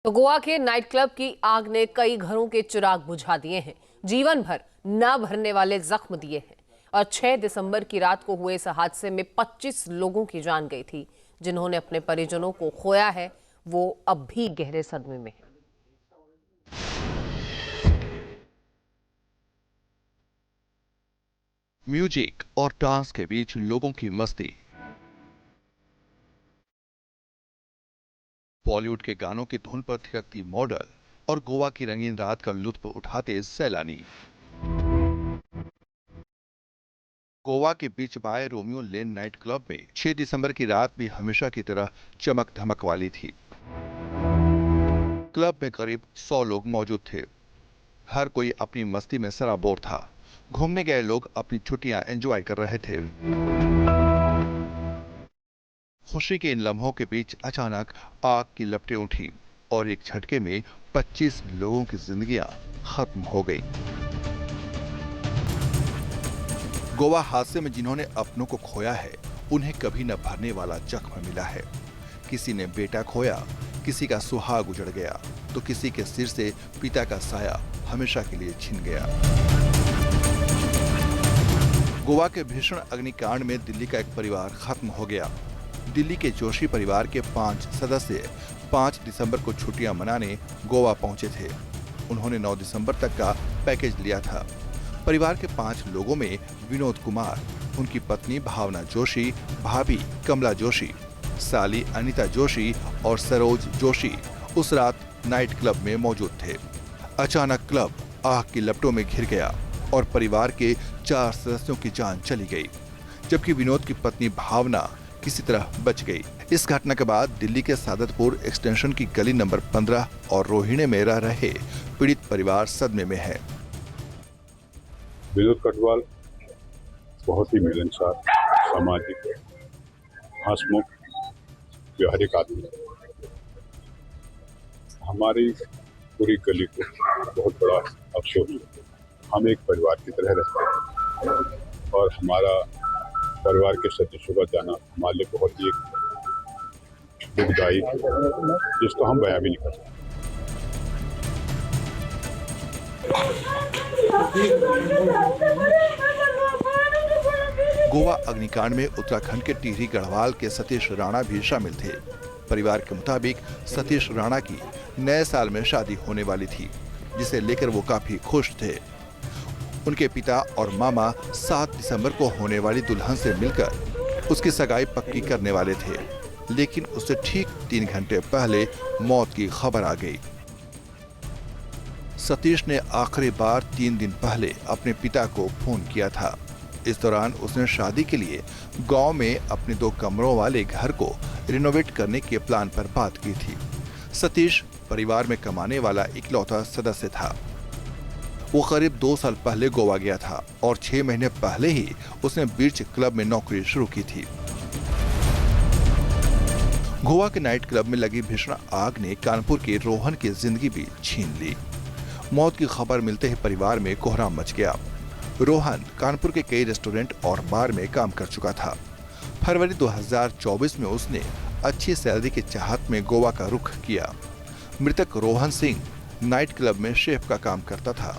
तो गोवा के night club की आग ने कई घरों के चिराग बुझा दिए हैं, जीवन भर न भरने वाले जख्म दिए हैं। और 6 दिसंबर की रात को हुए इस हादसे में 25 लोगों की जान गई थी। जिन्होंने अपने परिजनों को खोया है वो अब भी गहरे सदमे में है। म्यूजिक और डांस के बीच लोगों की मस्ती, बॉलीवुड के गानों की धुन पर थिरकती मॉडल और गोवा की रंगीन रात का लुत्फ उठाते सैलानी। गोवा के birch by Romeo Lane night club में 6 दिसंबर की रात भी हमेशा की तरह चमक धमक वाली थी। क्लब में करीब 100 लोग मौजूद थे। हर कोई अपनी मस्ती में सराबोर था। घूमने गए लोग अपनी छुट्टियां एंजॉय कर रहे थे। खुशी के इन लम्हों के बीच अचानक आग की लपटें उठी और एक झटके में 25 लोगों की जिंदगियां खत्म हो गई। गोवा हादसे में जिन्होंने अपनों को खोया है, उन्हें कभी न भरने वाला जख्म मिला है। किसी ने बेटा खोया, किसी का सुहाग उजड़ गया, तो किसी के सिर से पिता का साया हमेशा के लिए छिन गया। गोवा के भीषण अग्निकांड में दिल्ली का एक परिवार खत्म हो गया। दिल्ली के जोशी परिवार के 5 सदस्य 5 दिसंबर को छुट्टियां मनाने गोवा पहुंचे थे। उन्होंने 9 दिसंबर तक का पैकेज लिया था। परिवार के 5 लोगों में विनोद कुमार, उनकी पत्नी भावना जोशी, भाभी कमला जोशी, साली अनीता जोशी और सरोज जोशी उस रात नाइट क्लब में मौजूद थे। अचानक क्लब आग की लपटों में घिर गया और परिवार के 4 सदस्यों की जान चली गई, जबकि विनोद की पत्नी भावना किसी तरह बच गई। इस घटना के बाद दिल्ली के सादतपुर एक्सटेंशन की गली नंबर 15 और रोहिणी में रह रहे पीड़ित परिवार सदमे में है। विनोद कटवाल बहुत ही मिलनसार, सामाजिक, हंसमुख, व्यवहारिक आदमी। हमारी पूरी गली को बहुत बड़ा अफसोस है। हम एक परिवार की तरह रहते हैं और हमारा परिवार के सदस्यों का जाना हमारे लिए बहुत ही दुखदायी, जिसको हम बयां भी नहीं कर सकते। गोवा अग्निकांड में उत्तराखंड के टिहरी गढ़वाल के सतीश राणा भी शामिल थे। परिवार के मुताबिक सतीश राणा की नए साल में शादी होने वाली थी, जिसे लेकर वो काफी खुश थे। उनके पिता और मामा 7 दिसंबर को होने वाली दुल्हन से मिलकर उसकी सगाई पक्की करने वाले थे, लेकिन उससे ठीक 3 घंटे पहले मौत की खबर आ गई। सतीश ने आखिरी बार 3 दिन पहले अपने पिता को फोन किया था। इस दौरान उसने शादी के लिए गांव में अपने 2 कमरों वाले घर को रिनोवेट करने के प्लान पर बात की थी। सतीश परिवार में कमाने वाला इकलौता सदस्य था। वो करीब 2 साल पहले गोवा गया था और 6 महीने पहले ही उसने बीच क्लब में नौकरी शुरू की थी। गोवा के नाइट क्लब में लगी भीषण आग ने कानपुर के रोहन की जिंदगी भी छीन ली। मौत की खबर मिलते ही परिवार में कोहराम मच गया। रोहन कानपुर के कई रेस्टोरेंट और बार में काम कर चुका था। फरवरी 2024 में उसने अच्छी सैलरी की चाहत में गोवा का रुख किया। मृतक रोहन सिंह नाइट क्लब में शेफ का काम करता था।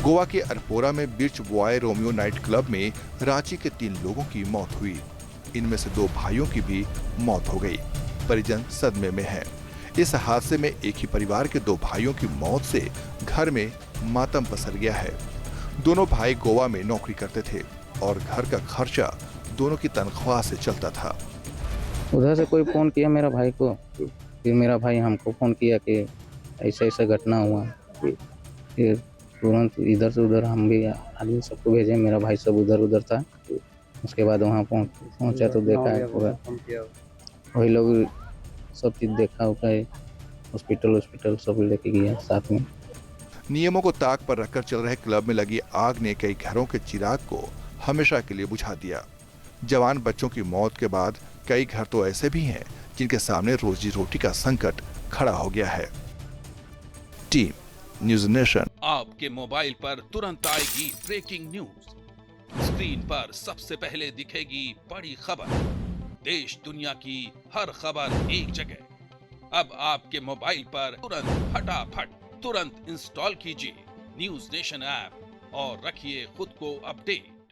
गोवा के अरपोरा में बीच बॉय रोमियो नाइट क्लब में रांची के 3 लोगों की मौत हुई। इनमें से 2 भाइयों की भी मौत हो गई। परिजन सदमे में है। इस हादसे में एक ही परिवार के 2 भाइयों की मौत से घर में मातम पसर गया है। दोनों भाई गोवा में नौकरी करते थे और घर का खर्चा दोनों की तनख्वाह से चलता था। उधर से कोई फोन किया मेरा भाई को, फिर मेरा भाई हमको फोन किया कि ऐसा ऐसा घटना हुआ। फिर तुरंत इधर से उधर हम भी आदमी सबको भेजे। मेरा भाई सब उधर था। उसके बाद वहाँ पहुँचा तो देखा है पूरा वही लोग सब चीज देखा होगा। हॉस्पिटल सब लेके गया साथ में। नियमों को ताक पर रखकर चल रहे क्लब में लगी आग ने कई घरों के चिराग को हमेशा के लिए बुझा दिया। जवान बच्चों की मौत के बाद कई घर तो ऐसे भी हैं जिनके सामने रोजी रोटी का संकट खड़ा हो गया है। Team news nation. आपके मोबाइल पर तुरंत आएगी ब्रेकिंग न्यूज। स्क्रीन पर सबसे पहले दिखेगी बड़ी खबर। देश दुनिया की हर खबर एक जगह। अब आपके मोबाइल पर तुरंत इंस्टॉल कीजिए न्यूज नेशन ऐप और रखिए खुद को अपडेट।